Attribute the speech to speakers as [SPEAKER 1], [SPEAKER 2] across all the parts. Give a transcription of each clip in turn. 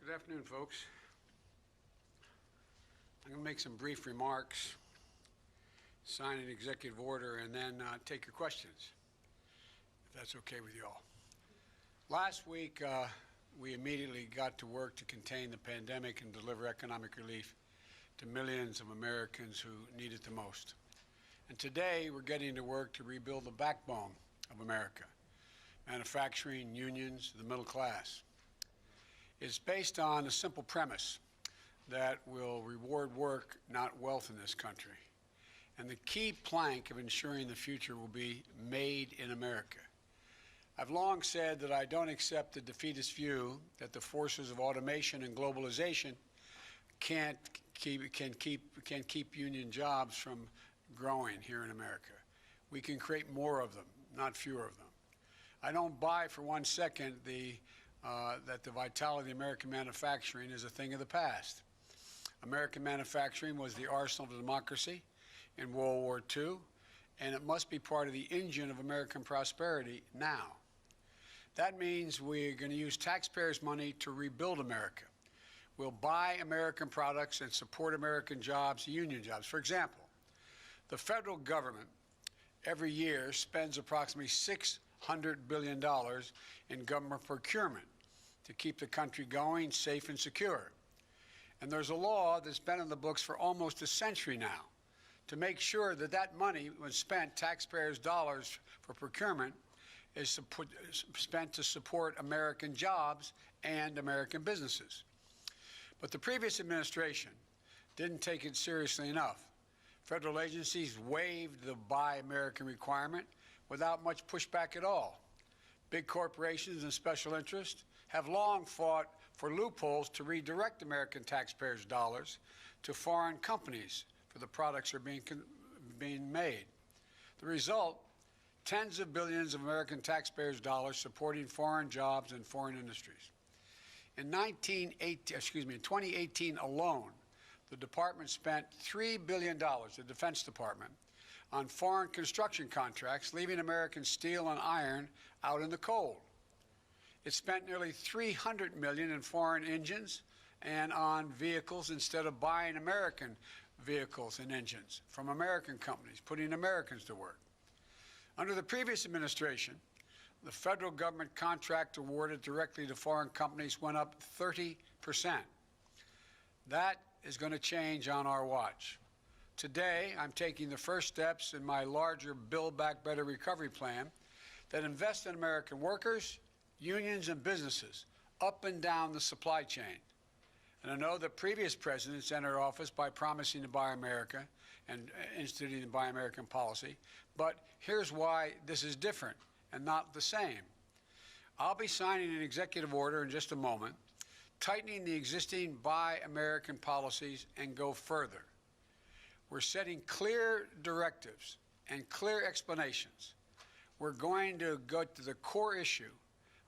[SPEAKER 1] Good afternoon, folks. I'm going to make some brief remarks, sign an executive order, and then take your questions, if that's okay with you all. Last week, we immediately got to work to contain the pandemic and deliver economic relief to millions of Americans who need it the most. And today, we're getting to work to rebuild the backbone of America, manufacturing, unions, the middle class. It's based on a simple premise that will reward work, not wealth in this country. And the key plank of ensuring the future will be made in America. I've long said that I don't accept the defeatist view that the forces of automation and globalization can keep union jobs from growing here in America. We can create more of them, not fewer of them. I don't buy for 1 second that the vitality of American manufacturing is a thing of the past. American manufacturing was the arsenal of democracy in World War II, and it must be part of the engine of American prosperity now. That means we're going to use taxpayers' money to rebuild America. We'll buy American products and support American jobs, union jobs. For example, the federal government every year spends approximately $600 billion in government procurement to keep the country going safe and secure. And there's a law that's been in the books for almost a century now to make sure that that money, when spent, taxpayers' dollars for procurement, is spent to support American jobs and American businesses. But the previous administration didn't take it seriously enough. Federal agencies waived the Buy American requirement without much pushback at all. Big corporations and special interests have long fought for loopholes to redirect American taxpayers' dollars to foreign companies for the products that are being made. The result, tens of billions of American taxpayers' dollars supporting foreign jobs and foreign industries. In 2018 alone, the department spent $3 billion, the Defense Department, on foreign construction contracts, leaving American steel and iron out in the cold. It spent nearly $300 million in foreign engines and on vehicles instead of buying American vehicles and engines from American companies, putting Americans to work. Under the previous administration, the federal government contract awarded directly to foreign companies went up 30%. That is going to change on our watch. Today, I'm taking the first steps in my larger Build Back Better recovery plan that invests in American workers, unions, and businesses up and down the supply chain. And I know that previous presidents entered office by promising to buy America and instituting the Buy American policy. But here's why this is different and not the same. I'll be signing an executive order in just a moment, tightening the existing Buy American policies and go further. We're setting clear directives and clear explanations. We're going to go to the core issue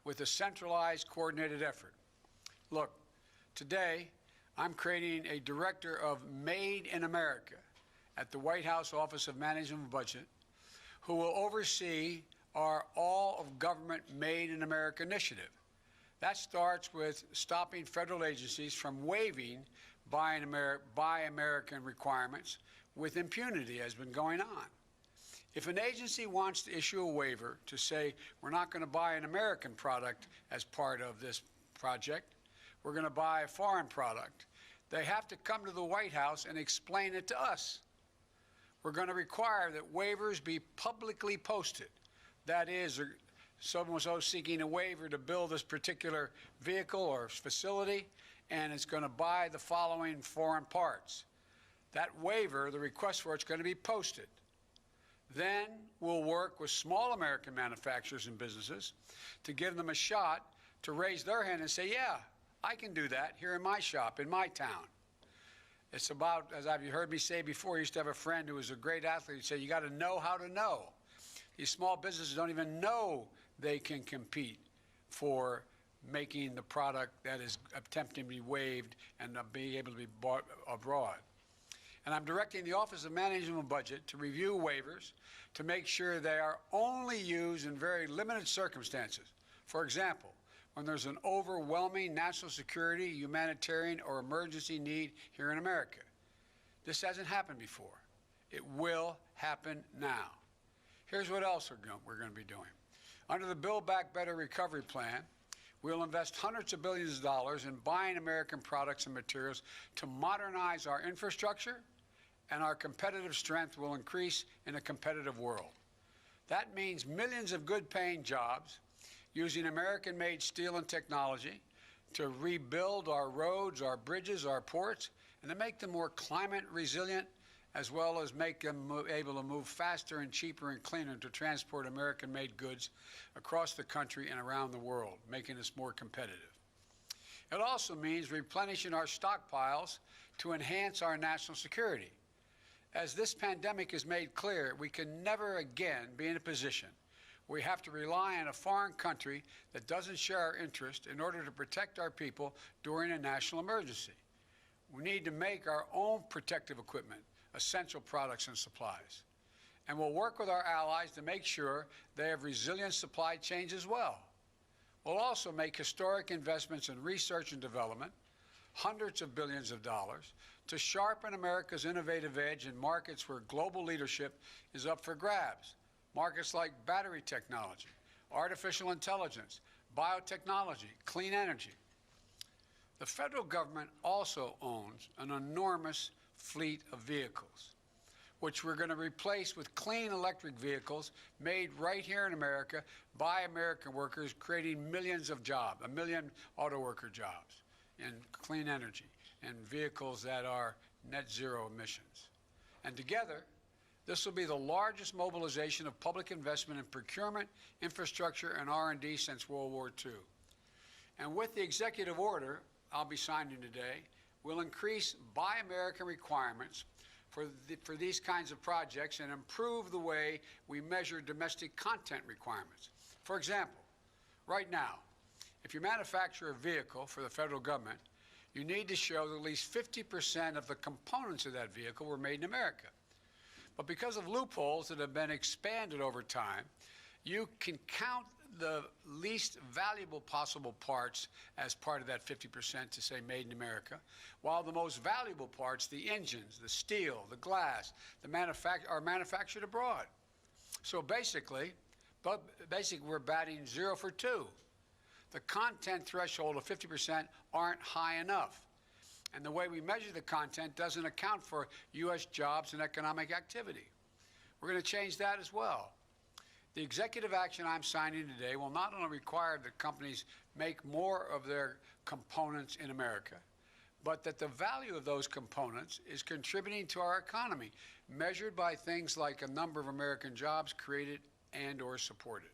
[SPEAKER 1] with a centralized, coordinated effort. Look, today, I'm creating a director of Made in America at the White House Office of Management and Budget, who will oversee our All of Government Made in America initiative. That starts with stopping federal agencies from waiving Buy American requirements with impunity, as has been going on. If an agency wants to issue a waiver to say we're not going to buy an American product as part of this project, we're going to buy a foreign product, they have to come to the White House and explain it to us. We're going to require that waivers be publicly posted. That is, someone's seeking a waiver to build this particular vehicle or facility, and it's going to buy the following foreign parts. That waiver, the request for it, is going to be posted. Then we'll work with small American manufacturers and businesses to give them a shot to raise their hand and say, yeah, I can do that here in my shop, in my town. It's about, as you've heard me say before, I used to have a friend who was a great athlete who said, you got to know how to know. These small businesses don't even know they can compete for making the product that is attempting to be waived and be able to be bought abroad. And I'm directing the Office of Management and Budget to review waivers to make sure they are only used in very limited circumstances. For example, when there's an overwhelming national security, humanitarian, or emergency need here in America. This hasn't happened before. It will happen now. Here's what else we're going to be doing. Under the Build Back Better Recovery Plan, we'll invest hundreds of billions of dollars in buying American products and materials to modernize our infrastructure, and our competitive strength will increase in a competitive world. That means millions of good-paying jobs using American-made steel and technology to rebuild our roads, our bridges, our ports, and to make them more climate resilient, as well as make them able to move faster and cheaper and cleaner to transport American-made goods across the country and around the world, making us more competitive. It also means replenishing our stockpiles to enhance our national security. As this pandemic has made clear, we can never again be in a position where we have to rely on a foreign country that doesn't share our interest in order to protect our people during a national emergency. We need to make our own protective equipment, essential products and supplies. And we'll work with our allies to make sure they have resilient supply chains as well. We'll also make historic investments in research and development, hundreds of billions of dollars, to sharpen America's innovative edge in markets where global leadership is up for grabs. Markets like battery technology, artificial intelligence, biotechnology, clean energy. The federal government also owns an enormous fleet of vehicles, which we're going to replace with clean electric vehicles made right here in America by American workers, creating millions of jobs, 1 million auto worker jobs in clean energy and vehicles that are net zero emissions. And together, this will be the largest mobilization of public investment in procurement, infrastructure, and R&D since World War II. And with the executive order I'll be signing today, we'll increase Buy American requirements for these kinds of projects and improve the way we measure domestic content requirements. For example, right now, if you manufacture a vehicle for the federal government, you need to show that at least 50% of the components of that vehicle were made in America. But because of loopholes that have been expanded over time, you can count the least valuable possible parts as part of that 50% to say made in America, while the most valuable parts, the engines, the steel, the glass, are manufactured abroad. So basically, we're batting 0 for 2. The content threshold of 50% aren't high enough. And the way we measure the content doesn't account for U.S. jobs and economic activity. We're going to change that as well. The executive action I'm signing today will not only require that companies make more of their components in America, but that the value of those components is contributing to our economy, measured by things like a number of American jobs created and or supported.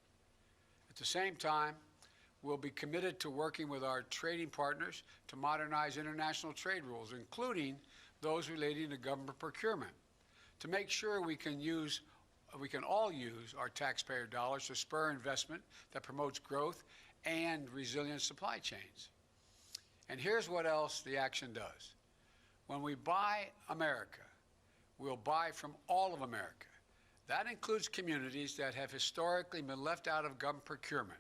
[SPEAKER 1] At the same time, we'll be committed to working with our trading partners to modernize international trade rules, including those relating to government procurement, to make sure we can all use our taxpayer dollars to spur investment that promotes growth and resilient supply chains. And here's what else the action does. When we buy America, we'll buy from all of America. That includes communities that have historically been left out of government procurement.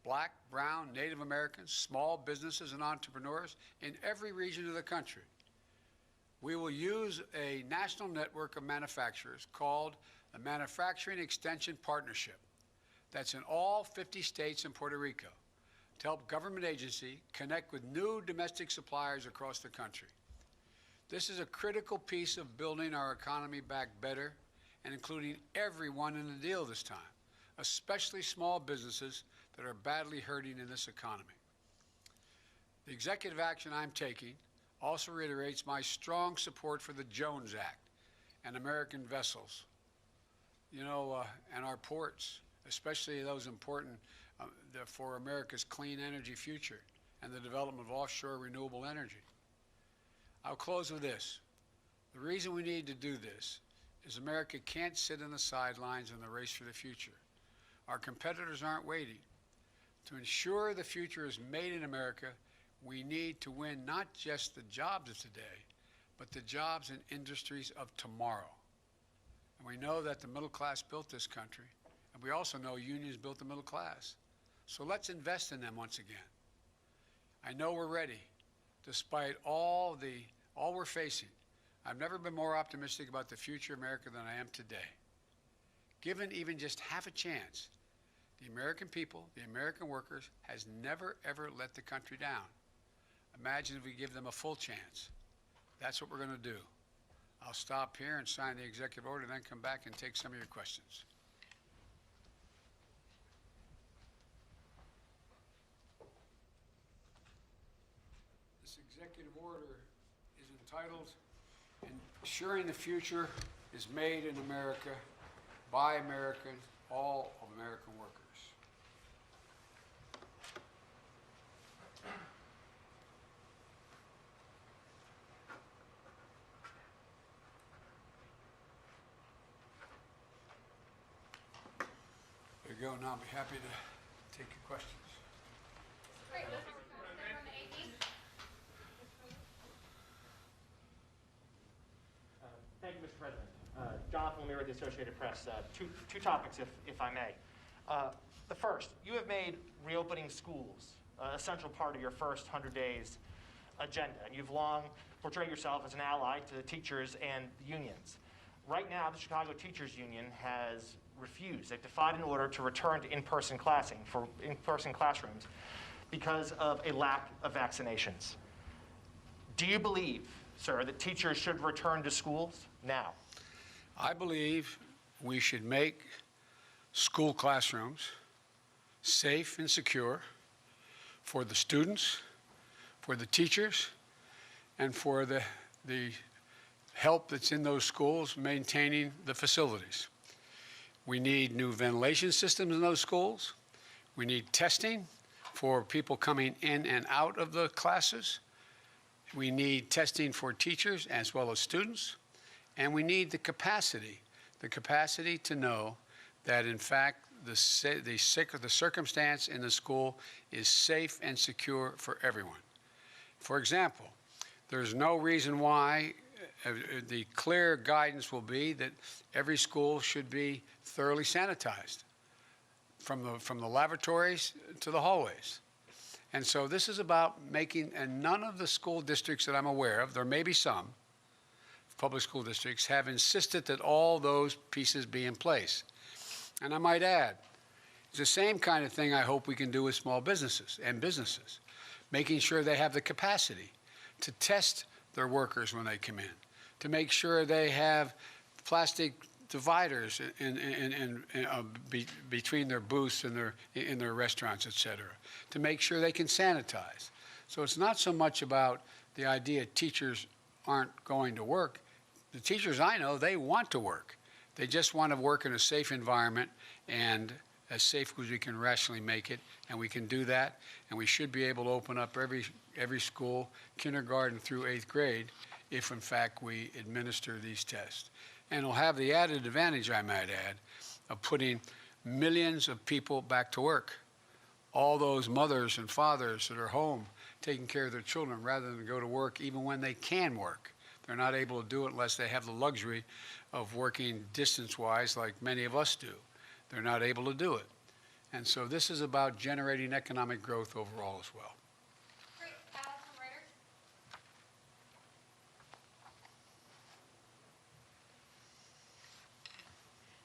[SPEAKER 1] Black, brown, Native Americans, small businesses and entrepreneurs in every region of the country. We will use a national network of manufacturers called the Manufacturing Extension Partnership that's in all 50 states and Puerto Rico to help government agencies connect with new domestic suppliers across the country. This is a critical piece of building our economy back better and including everyone in the deal this time, especially small businesses that are badly hurting in this economy. The executive action I'm taking also reiterates my strong support for the Jones Act and American vessels, and our ports, especially those important for America's clean energy future and the development of offshore renewable energy. I'll close with this. The reason we need to do this is America can't sit in the sidelines in the race for the future. Our competitors aren't waiting. To ensure the future is made in America, we need to win not just the jobs of today, but the jobs and industries of tomorrow. And we know that the middle class built this country, and we also know unions built the middle class. So let's invest in them once again. I know we're ready, despite all we're facing. I've never been more optimistic about the future of America than I am today. Given even just half a chance, the American people, the American workers, has never, ever let the country down. Imagine if we give them a full chance. That's what we're going to do. I'll stop here and sign the executive order, then come back and take some of your questions. This executive order is entitled Ensuring the Future is Made in America by Americans, all of American workers. There you go. Now I'll be happy to take your questions.
[SPEAKER 2] Great. From the AP.
[SPEAKER 3] Thank you, Mr. President. Jonathan Lemire with the Associated Press. Two topics, if I may. The first, you have made reopening schools a central part of your first 100 days agenda, and you've long portrayed yourself as an ally to the teachers and the unions. Right now, the Chicago Teachers Union has refused. They've defied an order to return to in-person classrooms because of a lack of vaccinations. Do you believe, sir, that teachers should return to schools now?
[SPEAKER 1] I believe we should make school classrooms safe and secure for the students, for the teachers, and for the help that's in those schools maintaining the facilities. We need new ventilation systems in those schools. We need testing for people coming in and out of the classes. We need testing for teachers as well as students. And we need the capacity to know that, in fact, the circumstance in the school is safe and secure for everyone. For example, there's no reason why the clear guidance will be that every school should be thoroughly sanitized from the lavatories to the hallways. And so this is about making, and none of the school districts that I'm aware of, there may be some, public school districts, have insisted that all those pieces be in place. And I might add, it's the same kind of thing I hope we can do with small businesses and businesses, making sure they have the capacity to test their workers when they come in, to make sure they have plastic dividers between their booths and in their restaurants, et cetera, to make sure they can sanitize. So it's not so much about the idea teachers aren't going to work. The teachers I know, they want to work. They just want to work in a safe environment, and as safe as we can rationally make it, and we can do that, and we should be able to open up every school, kindergarten through 8th grade, if in fact we administer these tests. And it'll have the added advantage, I might add, of putting millions of people back to work. All those mothers and fathers that are home taking care of their children rather than go to work even when they can work. They're not able to do it unless they have the luxury of working distance-wise like many of us do. They're not able to do it. And so this is about generating economic growth overall as well.
[SPEAKER 2] Great. Alex from Reuters.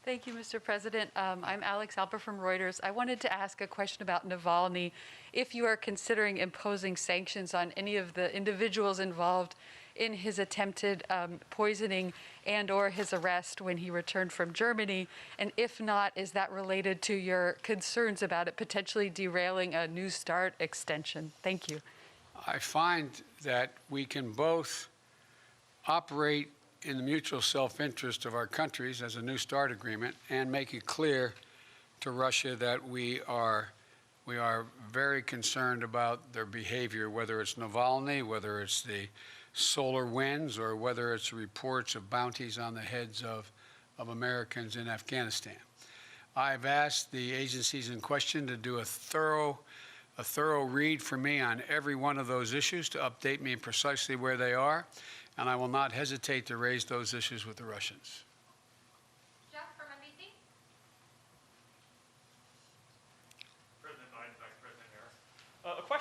[SPEAKER 4] Thank you, Mr. President. I'm Alex Alper from Reuters. I wanted to ask a question about Navalny. If you are considering imposing sanctions on any of the individuals involved in his attempted poisoning and/or his arrest when he returned from Germany, and if not, is that related to your concerns about it potentially derailing a New START extension? Thank you.
[SPEAKER 1] I find that we can both operate in the mutual self-interest of our countries as a New START agreement and make it clear to Russia that we are very concerned about their behavior, whether it's Navalny, whether it's the solar winds, or whether it's reports of bounties on the heads of Americans in Afghanistan. I've asked the agencies in question to do a thorough read for me on every one of those issues, to update me precisely where they are, and I will not hesitate to raise those issues with the Russians.
[SPEAKER 2] Jeff from NBC.
[SPEAKER 5] President Biden,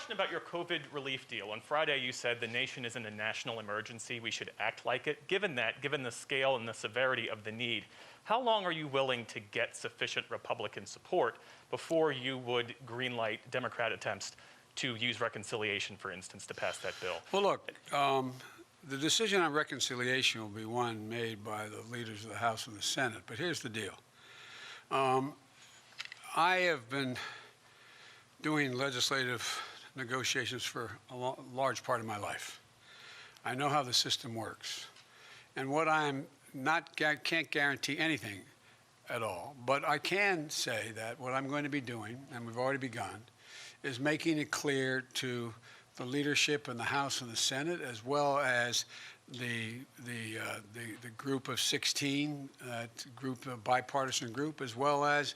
[SPEAKER 5] question about your COVID relief deal. On Friday, you said the nation is in a national emergency. We should act like it. Given that, given the scale and the severity of the need, how long are you willing to get sufficient Republican support before you would greenlight Democrat attempts to use reconciliation, for instance, to pass that bill?
[SPEAKER 1] Well, look, the decision on reconciliation will be one made by the leaders of the House and the Senate. But here's the deal. I have been doing legislative negotiations for a large part of my life. I know how the system works. And what I'm not, can't guarantee anything at all, but I can say that what I'm going to be doing, and we've already begun, is making it clear to the leadership in the House and the Senate, as well as the group of 16, bipartisan group, as well as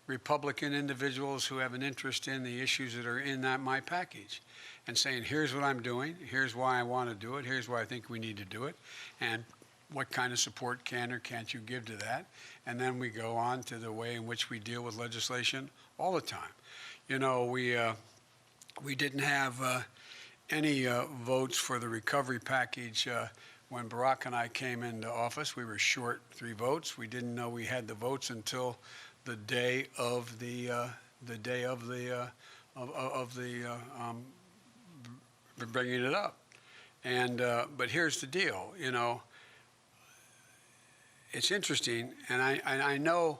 [SPEAKER 1] Republican individuals who have an interest in the issues that are in my package, and saying, here's what I'm doing, here's why I want to do it, here's why I think we need to do it, and what kind of support can or can't you give to that? And then we go on to the way in which we deal with legislation all the time. You know, we didn't have any votes for the recovery package when Barack and I came into office. We were short 3 votes. We didn't know we had the votes until the day of bringing it up. And but here's the deal. You know, it's interesting, and I know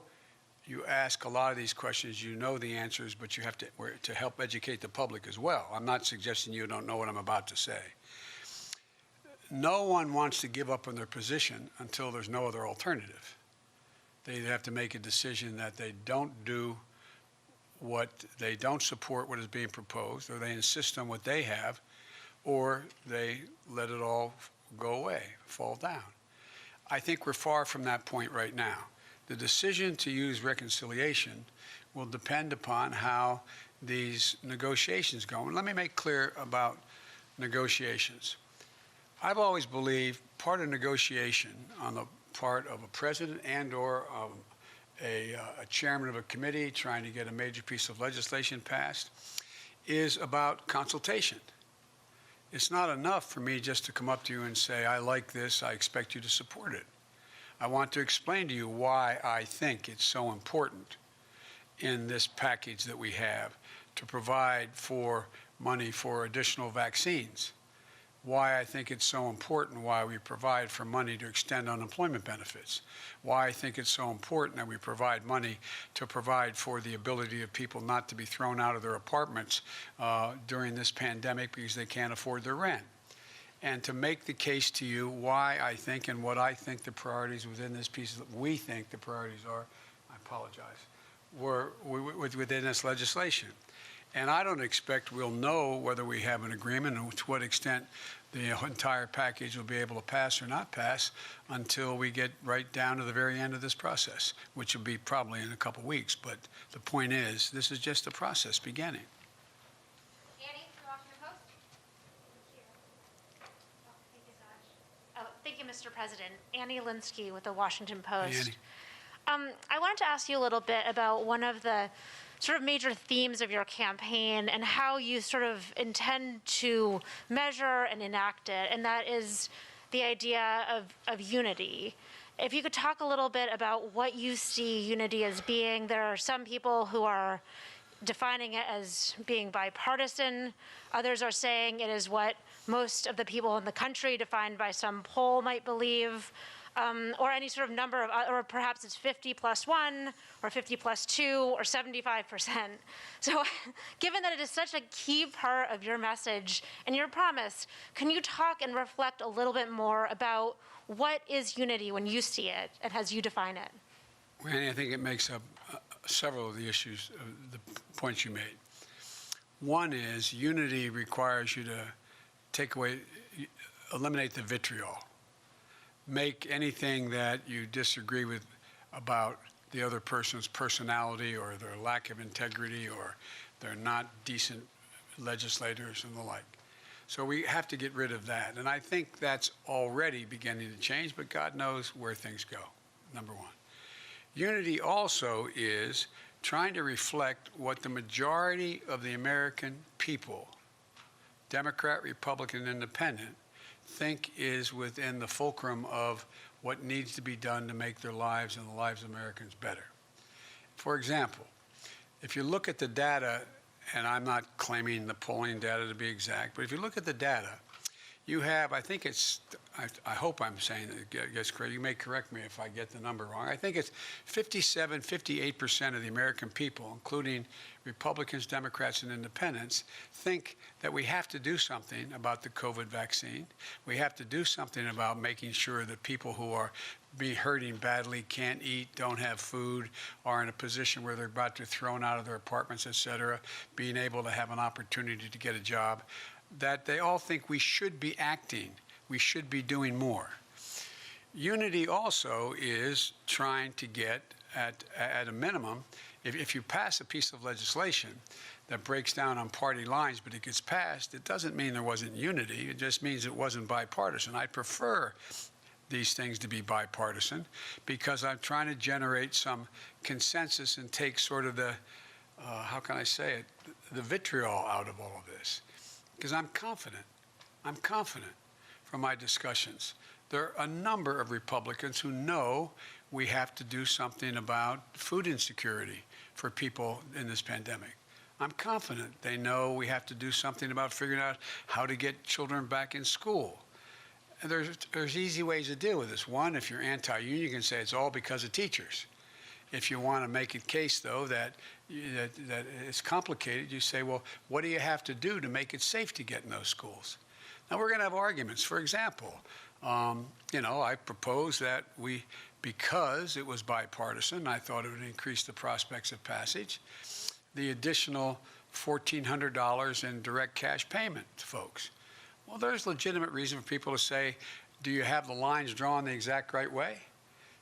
[SPEAKER 1] you ask a lot of these questions, you know the answers, but you have to help educate the public as well. I'm not suggesting you don't know what I'm about to say. No one wants to give up on their position until there's no other alternative. They have to make a decision that they don't support what is being proposed, or they insist on what they have, or they let it all go away, fall down. I think we're far from that point right now. The decision to use reconciliation will depend upon how these negotiations go. And let me make clear about negotiations. I've always believed part of negotiation on the part of a president and or a chairman of a committee trying to get a major piece of legislation passed is about consultation. It's not enough for me just to come up to you and say, I like this, I expect you to support it. I want to explain to you why I think it's so important in this package that we have to provide for money for additional vaccines, why I think it's so important why we provide for money to extend unemployment benefits, why I think it's so important that we provide money to provide for the ability of people not to be thrown out of their apartments during this pandemic because they can't afford their rent. And to make the case to you why I think and what I think the priorities within this piece, we think the priorities are, I apologize, were within this legislation. And I don't expect we'll know whether we have an agreement and to what extent the entire package will be able to pass or not pass until we get right down to the very end of this process, which will be probably in a couple weeks. But the point is, this is just the process beginning.
[SPEAKER 2] Annie, from Washington Post.
[SPEAKER 6] Thank you, Mr. President. Annie Linsky with the Washington Post.
[SPEAKER 1] Annie.
[SPEAKER 6] I wanted to ask you a little bit about one of the sort of major themes of your campaign and how you sort of intend to measure and enact it, and that is the idea of unity. If you could talk a little bit about what you see unity as being. There are some people who are defining it as being bipartisan. Others are saying it is what most of the people in the country, defined by some poll, might believe. Or any sort of number of, or perhaps it's 50 plus 1, or 50 plus 2, or 75%. So given that it is such a key part of your message and your promise, can you talk and reflect a little bit more about what is unity when you see it and as you define it?
[SPEAKER 1] Well, Annie, I think it makes up several of the issues, the points you made. One is unity requires you to eliminate the vitriol. Make anything that you disagree with about the other person's personality or their lack of integrity or they're not decent legislators and the like. So we have to get rid of that. And I think that's already beginning to change, but God knows where things go, number one. Unity also is trying to reflect what the majority of the American people Democrat, Republican, Independent, think is within the fulcrum of what needs to be done to make their lives and the lives of Americans better. For example, if you look at the data, and I'm not claiming the polling data to be exact, but if you look at the data, you have, I think it's, I hope I'm saying it gets correct. You may correct me if I get the number wrong. I think it's 57, 58% of the American people, including Republicans, Democrats, and Independents, think that we have to do something about the COVID vaccine. We have to do something about making sure that people who are hurting badly, can't eat, don't have food, are in a position where they're about to be thrown out of their apartments, et cetera, being able to have an opportunity to get a job, that they all think we should be acting, we should be doing more. Unity also is trying to get, at a minimum, if you pass a piece of legislation that breaks down on party lines, but it gets passed, it doesn't mean there wasn't unity. It just means it wasn't bipartisan. I prefer these things to be bipartisan because I'm trying to generate some consensus and take sort of the, how can I say it, the vitriol out of all of this. Because I'm confident from my discussions. There are a number of Republicans who know we have to do something about food insecurity for people in this pandemic. I'm confident they know we have to do something about figuring out how to get children back in school. And there's easy ways to deal with this. One, if you're anti-union, you can say it's all because of teachers. If you want to make a case, though, that it's complicated, you say, well, what do you have to do to make it safe to get in those schools? Now, we're going to have arguments. For example, I propose that because it was bipartisan, I thought it would increase the prospects of passage, the additional $1,400 in direct cash payment to folks. Well, there's legitimate reason for people to say, do you have the lines drawn the exact right way?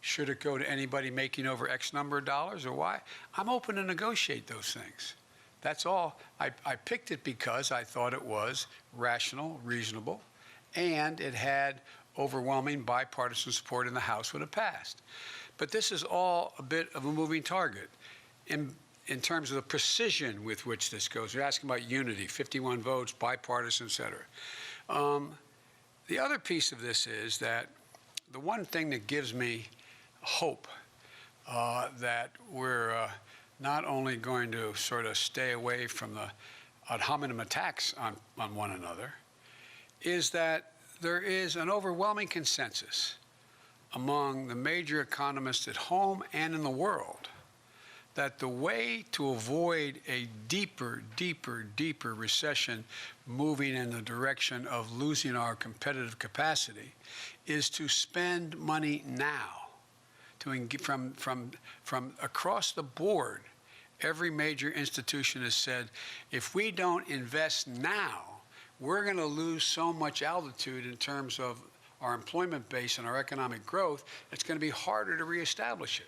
[SPEAKER 1] Should it go to anybody making over X number of dollars or why? I'm open to negotiate those things. That's all. I picked it because I thought it was rational, reasonable, and it had overwhelming bipartisan support in the House when it passed. But this is all a bit of a moving target in terms of the precision with which this goes. You're asking about unity, 51 votes, bipartisan, et cetera. The other piece of this is that the one thing that gives me hope that we're not only going to sort of stay away from the ad hominem attacks on one another is that there is an overwhelming consensus among the major economists at home and in the world that the way to avoid a deeper recession moving in the direction of losing our competitive capacity is to spend money now. From across the board, every major institution has said, if we don't invest now, we're going to lose so much altitude in terms of our employment base and our economic growth, it's going to be harder to reestablish it.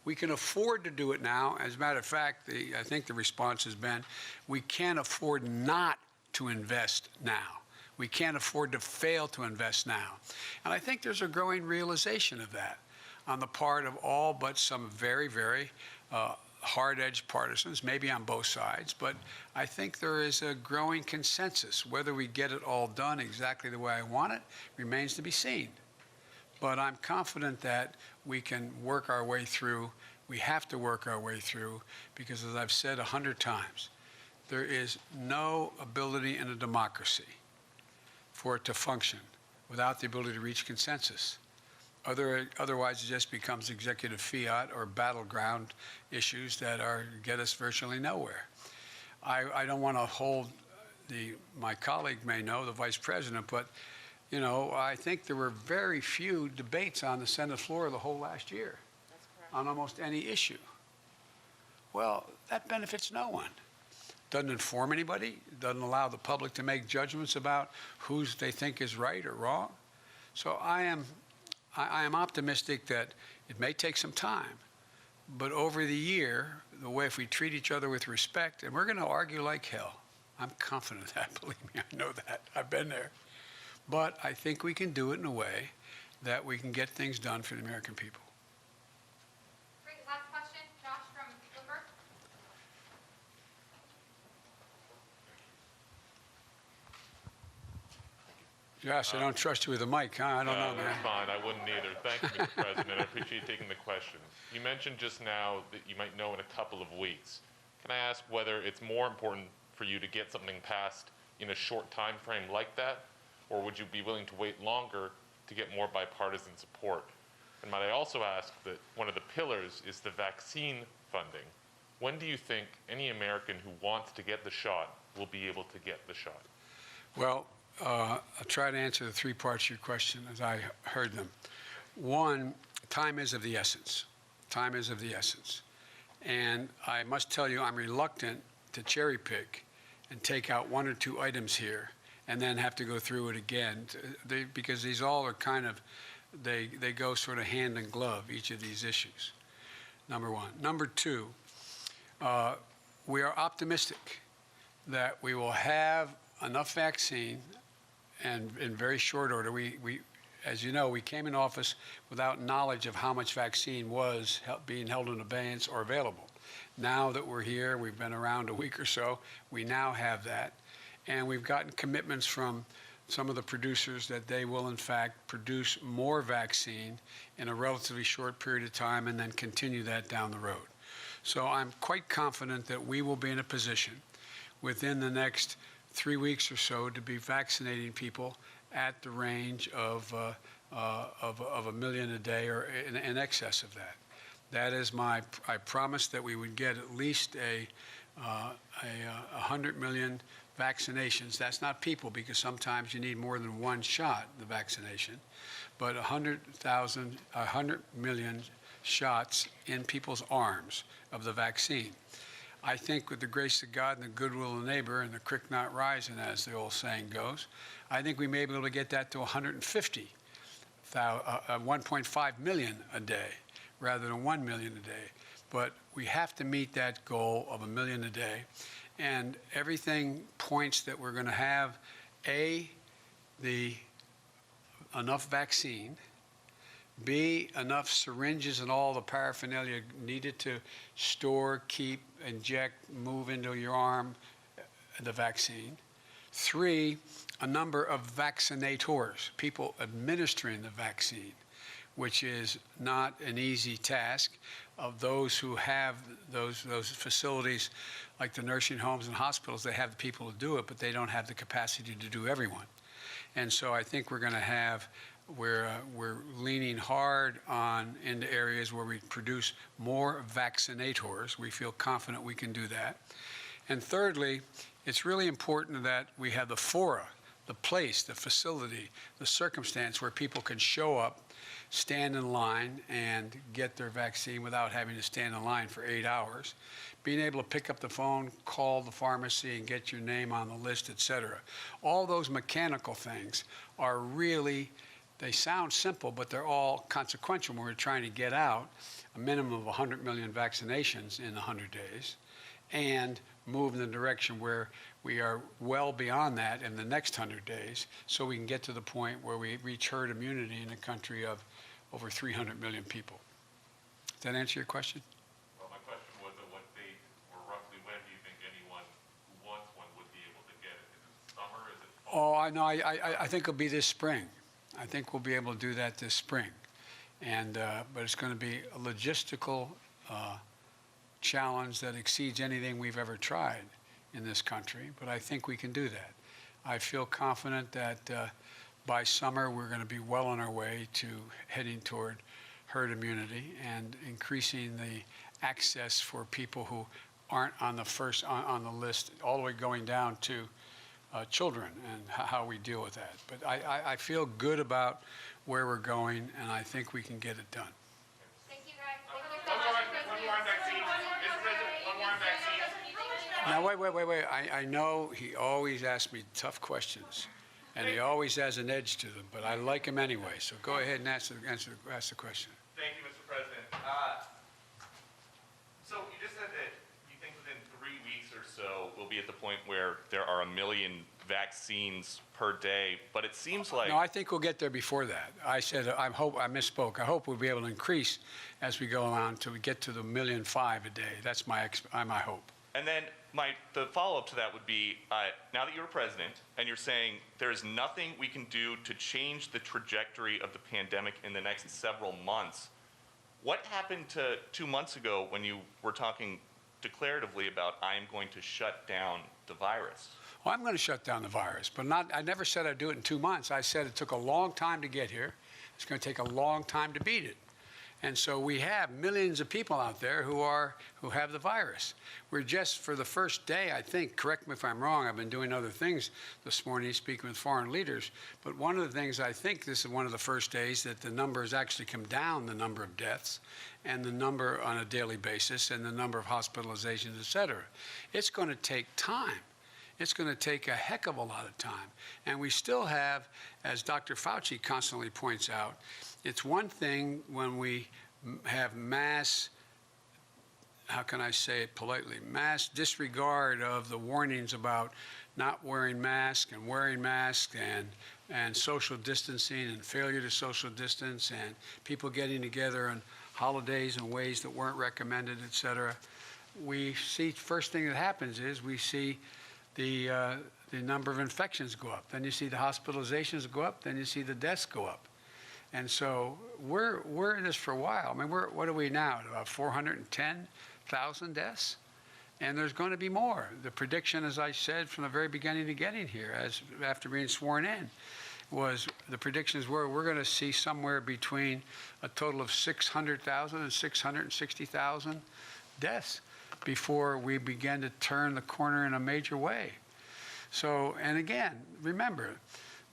[SPEAKER 1] We can afford to do it now. As a matter of fact, I think the response has been, we can't afford not to invest now. We can't afford to fail to invest now. And I think there's a growing realization of that on the part of all but some very hard-edged partisans, maybe on both sides, but I think there is a growing consensus. Whether we get it all done exactly the way I want it remains to be seen. But I'm confident that we can work our way through. We have to work our way through because, as I've said 100 times, there is no ability in a democracy for it to function without the ability to reach consensus. Otherwise, it just becomes executive fiat or battleground issues that get us virtually nowhere. I don't want to hold my colleague may know, the vice president, but I think there were very few debates on the Senate floor the whole last year on almost any issue. Well, that benefits no one. Doesn't inform anybody, doesn't allow the public to make judgments about who they think is right or wrong. So I am optimistic that it may take some time, but over the year, the way if we treat each other with respect, and we're going to argue like hell. I'm confident of that, believe me, I know that. I've been there. But I think we can do it in a way that we can get things done for the American people.
[SPEAKER 2] Great. Last question, Josh from Bloomberg.
[SPEAKER 1] Josh, I don't trust you with a mic, huh? I don't know, man.
[SPEAKER 7] That's fine. I wouldn't either. Thank you, Mr. President. I appreciate you taking the question. You mentioned just now that you might know in a couple of weeks. Can I ask whether it's more important for you to get something passed in a short time frame like that, or would you be willing to wait longer to get more bipartisan support? And might I also ask that one of the pillars is the vaccine funding. When do you think any American who wants to get the shot will be able to get the shot?
[SPEAKER 1] Well, I'll try to answer the three parts of your question as I heard them. One, time is of the essence. Time is of the essence. And I must tell you, I'm reluctant to cherry pick and take out one or two items here and then have to go through it again, because these all are kind of, they go sort of hand in glove, each of these issues, number one. Number two, we are optimistic that we will have enough vaccine, and in very short order. We, as you know, we came in office without knowledge of how much vaccine was being held in abeyance or available. Now that we're here, we've been around a week or so, we now have that. And we've gotten commitments from some of the producers that they will, in fact, produce more vaccine in a relatively short period of time and then continue that down the road. So I'm quite confident that we will be in a position within the next 3 weeks or so to be vaccinating people at the range of 1 million a day or in excess of that. That is I promised that we would get at least 100 million vaccinations. That's not people, because sometimes you need more than one shot, the vaccination, but 100 million shots in people's arms of the vaccine. I think with the grace of God and the goodwill of the neighbor and the creek not rising, as the old saying goes, I think we may be able to get that to 1.5 million a day rather than 1 million a day. But we have to meet that goal of 1 million a day. And everything points that we're going to have, enough vaccine, B, enough syringes and all the paraphernalia needed to store, keep, inject, move into your arm the vaccine. 3, a number of vaccinators, people administering the vaccine, which is not an easy task. Of those who have those facilities, like the nursing homes and hospitals, they have the people to do it, but they don't have the capacity to do everyone. And so I think we're going to have, we're leaning hard into areas where we produce more vaccinators. We feel confident we can do that. And thirdly, it's really important that we have the fora, the place, the facility, the circumstance where people can show up, stand in line, and get their vaccine without having to stand in line for 8 hours. Being able to pick up the phone, call the pharmacy, and get your name on the list, et cetera. All those mechanical things are really, they sound simple, but they're all consequential when we're trying to get out a minimum of 100 million vaccinations in 100 days and move in the direction where we are well beyond that in the next 100 days, so we can get to the point where we reach herd immunity in a country of over 300 million people. Does that answer your question?
[SPEAKER 7] Well, my question was at what date or roughly when do you think anyone who wants one would be able to get it? Is it summer? Is it fall?
[SPEAKER 1] Oh, I know. I think it'll be this spring. I think we'll be able to do that this spring. And but it's going to be a logistical challenge that exceeds anything we've ever tried in this country. But I think we can do that. I feel confident that by summer we're going to be well on our way to heading toward herd immunity and increasing the access for people who aren't on the list, all the way going down to children and how we deal with that. But I feel good about where we're going, and I think we can get it done.
[SPEAKER 2] Thank you, guys. Thank you so much.
[SPEAKER 3] One more on vaccines. Mr. President, one more on vaccines.
[SPEAKER 1] Now, wait. I know he always asks me tough questions, and he always has an edge to them, but I like him anyway. So go ahead and ask the question.
[SPEAKER 7] Thank you, Mr. President. So you just said that you think within 3 weeks or so we'll be at the point where there are 1 million vaccines per day, but it seems like...
[SPEAKER 1] No, I think we'll get there before that. I said I misspoke. I hope we'll be able to increase as we go on till we get to the 1.5 million a day. That's my hope.
[SPEAKER 8] And then the follow-up to that would be, now that you're president and you're saying there's nothing we can do to change the trajectory of the pandemic in the next several months, what happened to 2 months ago when you were talking declaratively about I am going to shut down the virus?
[SPEAKER 1] Well, I'm going to shut down the virus, but I never said I'd do it in 2 months. I said it took a long time to get here. It's going to take a long time to beat it. And so we have millions of people out there who have the virus. We're just, for the first day, I think, correct me if I'm wrong, I've been doing other things this morning, speaking with foreign leaders, but one of the things I think this is one of the first days that the numbers actually come down, the number of deaths and the number on a daily basis and the number of hospitalizations, et cetera. It's going to take time. It's going to take a heck of a lot of time. And we still have, as Dr. Fauci constantly points out, it's one thing when we have mass, how can I say it politely, mass disregard of the warnings about not wearing masks and social distancing and failure to social distance and people getting together on holidays in ways that weren't recommended, et cetera. We see, first thing that happens is we see the number of infections go up. Then you see the hospitalizations go up. Then you see the deaths go up. And so we're in this for a while. I mean, what are we now? About 410,000 deaths? And there's going to be more. The prediction, as I said from the very beginning of getting here, after being sworn in, was the predictions were we're going to see somewhere between a total of 600,000 and 660,000 deaths before we begin to turn the corner in a major way. So, and again, remember,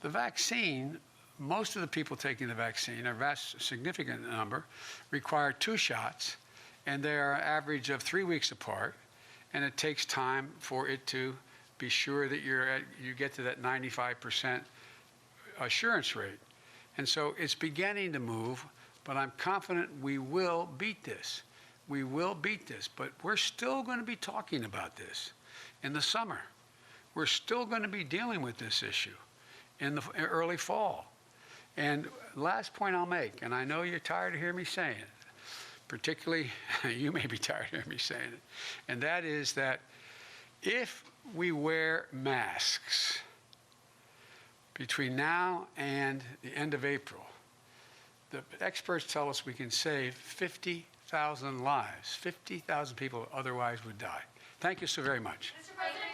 [SPEAKER 1] the vaccine, most of the people taking the vaccine, a vast, significant number, require 2 shots, and they are an average of 3 weeks apart, and it takes time for it to be sure that you get to that 95% assurance rate. And so it's beginning to move, but I'm confident we will beat this. We will beat this, but we're still going to be talking about this in the summer. We're still going to be dealing with this issue in the early fall. And last point I'll make, and I know you're tired of hearing me saying it, particularly you may be tired of hearing me saying it, and that is that if we wear masks between now and the end of April, the experts tell us we can save 50,000 lives. 50,000 people otherwise would die. Thank you so very much.
[SPEAKER 2] Mr. President,